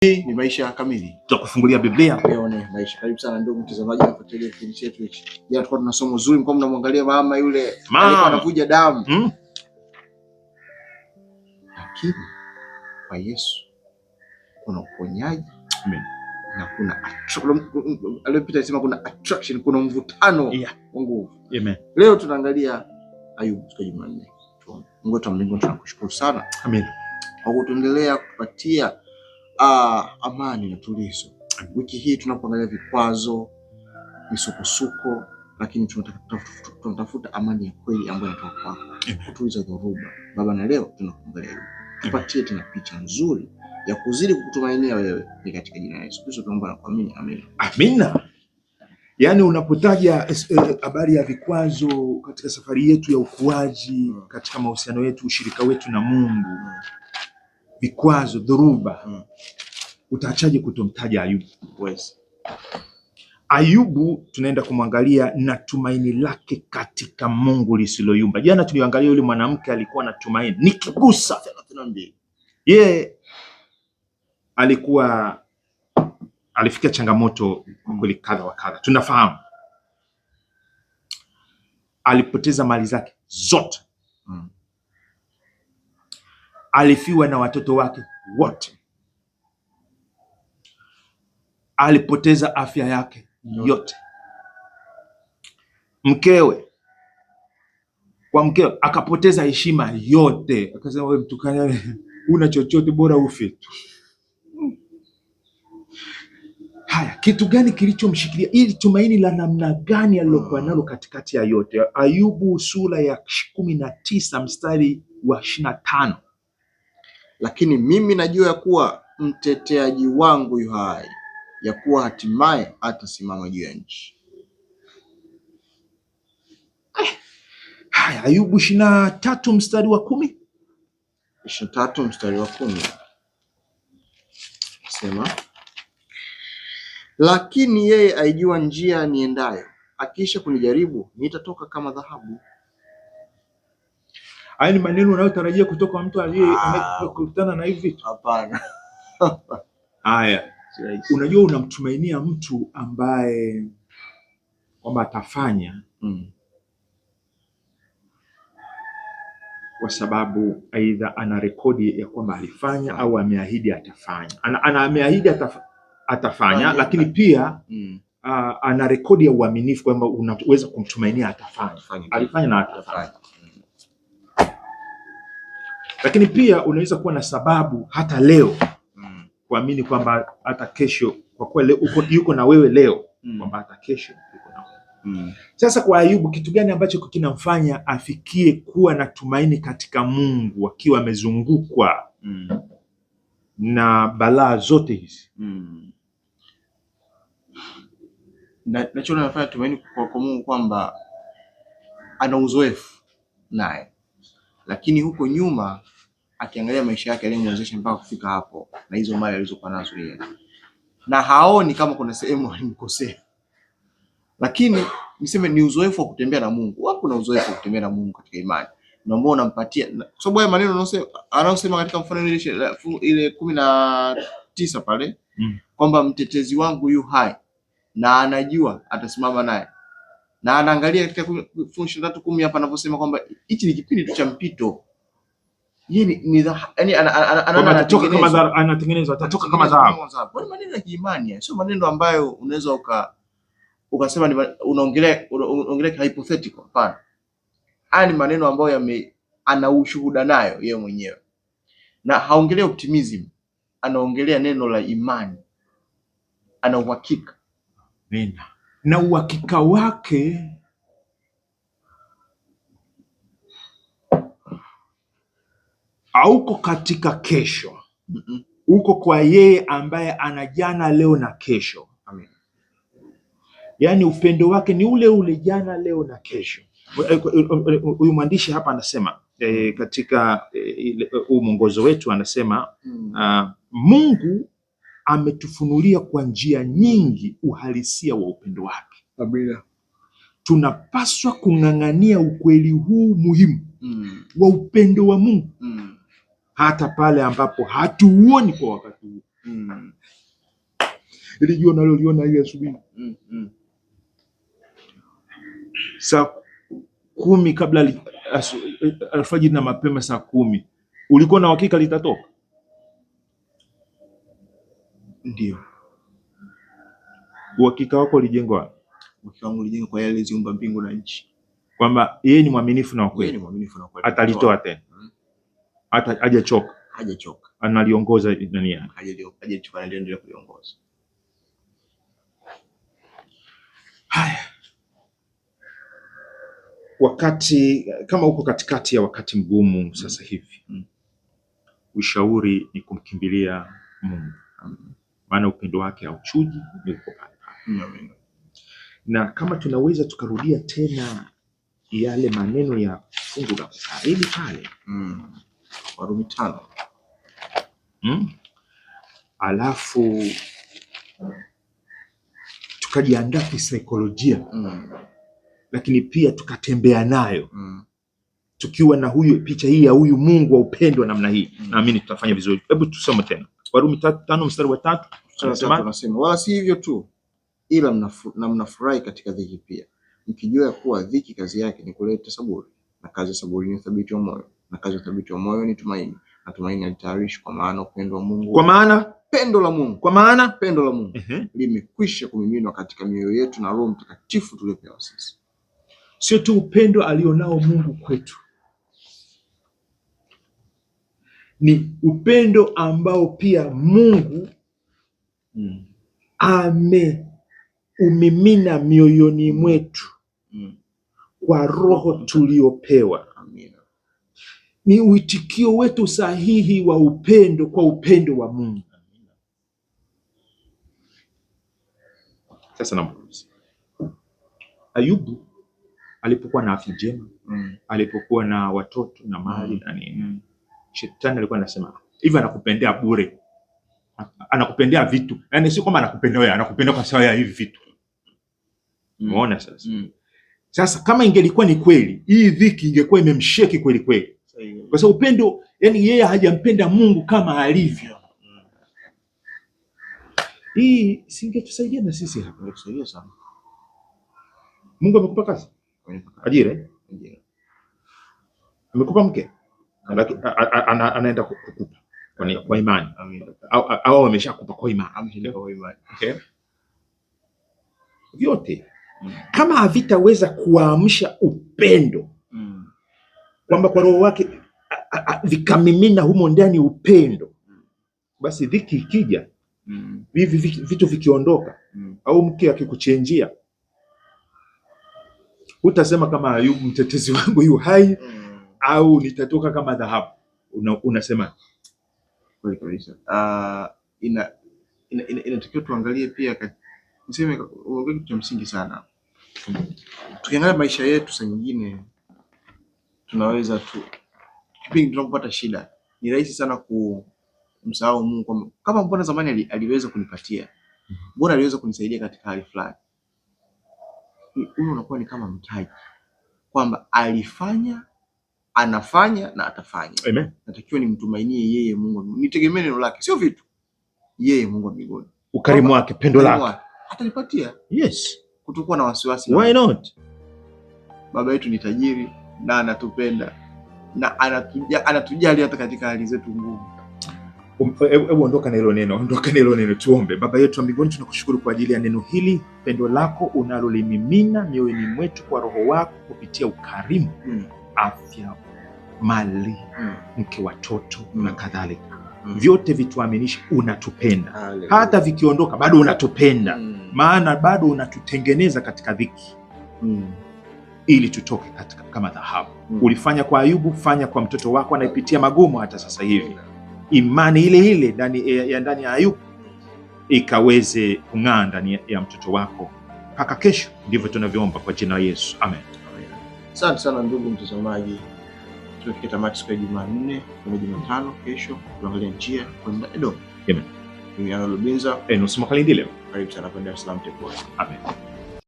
Hii ni Maisha Kamili. Tutakufungulia Biblia. Leo ni maisha. Karibu sana ndugu mtazamaji na kufuatilia kipindi chetu hiki. Jana tulikuwa tuna somo zuri, mko mnamwangalia mama yule alikuwa anavuja damu. Lakini kwa Yesu kuna uponyaji. Amen. Na kuna aliyopita sema kuna attraction, kuna mvutano wa nguvu. Amen. Leo tunaangalia Ayubu siku ya Jumanne. Mungu wetu mbinguni tunakushukuru sana. Amen. Kwa kutuendelea kupatia amani na tulizo. Wiki hii tunapoangalia vikwazo, misukosuko, lakini tunatafuta amani ya kweli ambayo inatoka kwako, kutuliza dhoruba. Baba, na leo tunakuangalia hivi. Tupatie tena picha nzuri ya kuzidi kukutumainia wewe, ni katika jina la Yesu Kristo tunaomba na kuamini. Amen. Amina. Yaani unapotaja habari ya vikwazo katika safari yetu ya ukuaji, katika mahusiano yetu, ushirika wetu na Mungu, vikwazo, dhoruba, utaachaje kutomtaja Ayubu? Ayubu tunaenda kumwangalia na tumaini lake katika Mungu lisiloyumba. Jana tuliangalia yule mwanamke alikuwa na tumaini, nikigusa 32. Yeye alifikia changamoto kweli kadha wa kadha. Tunafahamu alipoteza mali zake zote. Alifiwa na watoto wake wote. Alipoteza afya yake yote. Mkewe akapoteza heshima yote. Akasema wewe mtukana, una chochote, bora ufe tu. Haya, kitu gani kilichomshikilia? Ili tumaini la namna gani alilokuwa nalo katikati ya yote? Ayubu sura ya 19 mstari wa 25. Lakini mimi najua ya kuwa mteteaji wangu yu hai, ya kuwa hatimaye atasimama juu ya nchi. Haya, Ayubu 23 mstari wa 10. 23 mstari wa 10. Sema, lakini yeye aijua njia niendayo, akisha kunijaribu nitatoka kama dhahabu. Haya ni maneno unayotarajia kutoka kwa mtu aliyekutana na hivi vitu? Hapana. Haya, unajua unamtumainia mtu ambaye kwamba atafanya, kwa sababu aidha ana rekodi ya kwamba alifanya au ameahidi atafanya. Ameahidi atafanya, lakini pia ana rekodi ya uaminifu kwamba unaweza kumtumainia atafanya. Alifanya na atafanya. Lakini pia unaweza kuwa na sababu hata leo kuamini kwamba hata kesho, kwa kweli yuko na wewe leo, kwamba hata kesho yuko na wewe. Sasa kwa Ayubu, kitu gani ambacho kinamfanya afikie kuwa na tumaini katika Mungu akiwa amezungukwa na balaa zote hizi? Nachoona nafanya tumaini kwa Mungu kwamba ana uzoefu naye, lakini huko nyuma akiangalia maisha yake aliyemwezesha mpaka kufika hapo na hizo mali alizokuwa nazo yeye, na haoni kama kuna sehemu alimkosea. Lakini niseme ni uzoefu wa kutembea na Mungu. Wapo na uzoefu wa kutembea na Mungu katika imani, na ambao unampatia, kwa sababu haya maneno anasema katika mfano ile 19 pale kwamba mtetezi wangu yu hai na anajua atasimama naye, na anaangalia katika 23:10 hapa anaposema kwamba hichi ni kipindi tu cha mpito. Yeye yani anatengenezwa, atatoka kama dhahabu. Kwa maneno ya kiimani, sio maneno ambayo unaweza ukasema unaongelea hypothetical. Hapana, haya ni maneno ambayo ana ushuhuda nayo yeye mwenyewe, na haongelea optimism, anaongelea neno la imani, ana uhakika. Na uhakika wake hauko katika kesho. Uko kwa yeye ambaye ana jana, leo na kesho. Amen. Yaani upendo wake ni ule ule jana, leo na kesho. Huyu mwandishi hapa anasema katika mwongozo wetu anasema Mungu ametufunulia kwa njia nyingi uhalisia wa upendo wake. Amina. Tunapaswa kung'ang'ania ukweli huu muhimu wa upendo wa Mungu hata pale ambapo hatuuoni kwa wakati huu. Ile jua naloliona ile asubuhi. Saa 10 kabla alfajiri na mapema saa 10. Ulikuwa na uhakika litatoka? Ndio. Uhakika wako ulijengwa? Uhakika wangu ulijengwa kwa yale ziumba mbingu na nchi. Kwamba yeye ni mwaminifu na kweli. Yeye ni mwaminifu na kweli. Atalitoa tena. Hata hajachoka. Hajachoka. Analiongoza ndani yake. Hajachoka, anaendelea kuliongoza. Haya. Wakati kama uko katikati ya wakati mgumu sasa hivi, ushauri ni kumkimbilia Mungu. Maana upendo wake hauchuji, yuko pale. Na kama tunaweza tukarudia tena yale maneno ya fungu la kukariri pale, Warumi 5. Alafu tukajiandaa kisaikolojia, lakini pia tukatembea nayo, tukiwa na huyu picha hii ya huyu Mungu wa upendo namna hii, naamini tutafanya vizuri. Hebu tusome tena Warumi 5 mstari wa 3. Tunasema wala si hivyo tu, ila mnafurahi katika dhiki pia, mkijua ya kuwa dhiki kazi yake ni kuleta saburi, na kazi ya saburi ni uthabiti wa moyo, na kazi ya uthabiti wa moyo ni tumaini, na tumaini halitayarishi, kwa maana upendo wa Mungu, pendo la Mungu limekwisha kumiminwa katika mioyo yetu na Roho Mtakatifu tuliopewa sisi. Sio tu upendo alionao Mungu kwetu, ni upendo ambao pia Mungu ameumimina mioyoni mwetu kwa Roho tuliopewa. Amina. Ni uitikio wetu sahihi wa upendo kwa upendo wa Mungu. Sasa namuuliza Ayubu alipokuwa na afya njema, alipokuwa na watoto na mali na nini, Shetani alikuwa anasema hivi, anakupendea bure, anakupendea vitu. Yaani sio kama anakupendea wewe, anakupendea kwa sababu ya hivi vitu. Umeona sasa? Sasa kama ingelikuwa ni kweli, hii dhiki ingekuwa imemsheki kweli kweli. Kwa sababu upendo, yani yeye hajampenda Mungu kama alivyo. Hii singetusaidia na sisi hapa. Ingetusaidia sana. Mungu amekupa kazi? Ajira? Amekupa mke? Anaenda kukupa kwa imani. Au ameshakupa kwa imani. Okay. Vyote kama havitaweza kuamsha upendo, kwamba kwa Roho wake vikamimina humo ndani upendo, basi dhiki ikija, hivi vitu vikiondoka, au mke akikuchenjia, utasema kama Ayubu, mtetezi wangu yu hai, au nitatoka kama dhahabu. Unasema kweli kabisa. Inatakiwa tuangalie pia, niseme uongee kitu cha msingi sana. Tukiangalia maisha yetu, saa nyingine tunaweza kipindi tunapopata shida, ni rahisi sana kumsahau Mungu, kama mbona zamani aliweza kunipatia, mbona aliweza kunisaidia katika hali fulani. Huyo unakuwa ni kama mtaji, kwamba alifanya, anafanya na atafanya. Amen. Natakiwa nimtumainie yeye Mungu, nitegemee neno lake, sio vitu. Yeye Mungu wa mbinguni, ukarimu wake, pendo lake atanipatia. Yes. Kutokuwa na wasiwasi. Why not? Baba yetu ni tajiri na anatupenda na anatujali hata katika hali zetu ngumu. Hebu ondoka na hilo neno, tuombe. Baba yetu wa mbinguni, tunakushukuru kwa ajili ya neno hili, pendo lako unalolimimina mioyoni mwetu kwa Roho wako kupitia ukarimu, afya, mali, mke, watoto na kadhalika. Vyote vituaminishe unatupenda. Hata vikiondoka bado unatupenda. Maana bado unatutengeneza katika dhiki, ili tutoke katika kama dhahabu. Ulifanya kwa Ayubu, fanya kwa mtoto wako anayepitia magumu hata sasa hivi. Imani ile ile ndani ya Ayubu ikaweze kung'aa ndani ya mtoto wako mpaka kesho. Ndivyo tunavyoomba kwa jina la Yesu, amen. Asante sana ndugu mtazamaji, tumefikia tamati siku ya Jumanne. Kwa Jumatano kesho tuangalie njia kwenda Edom. Amen. Mimi Arnold Lubinza, Enos Makalindile. karibu sana kwa Dar es Salaam Tech. Amen.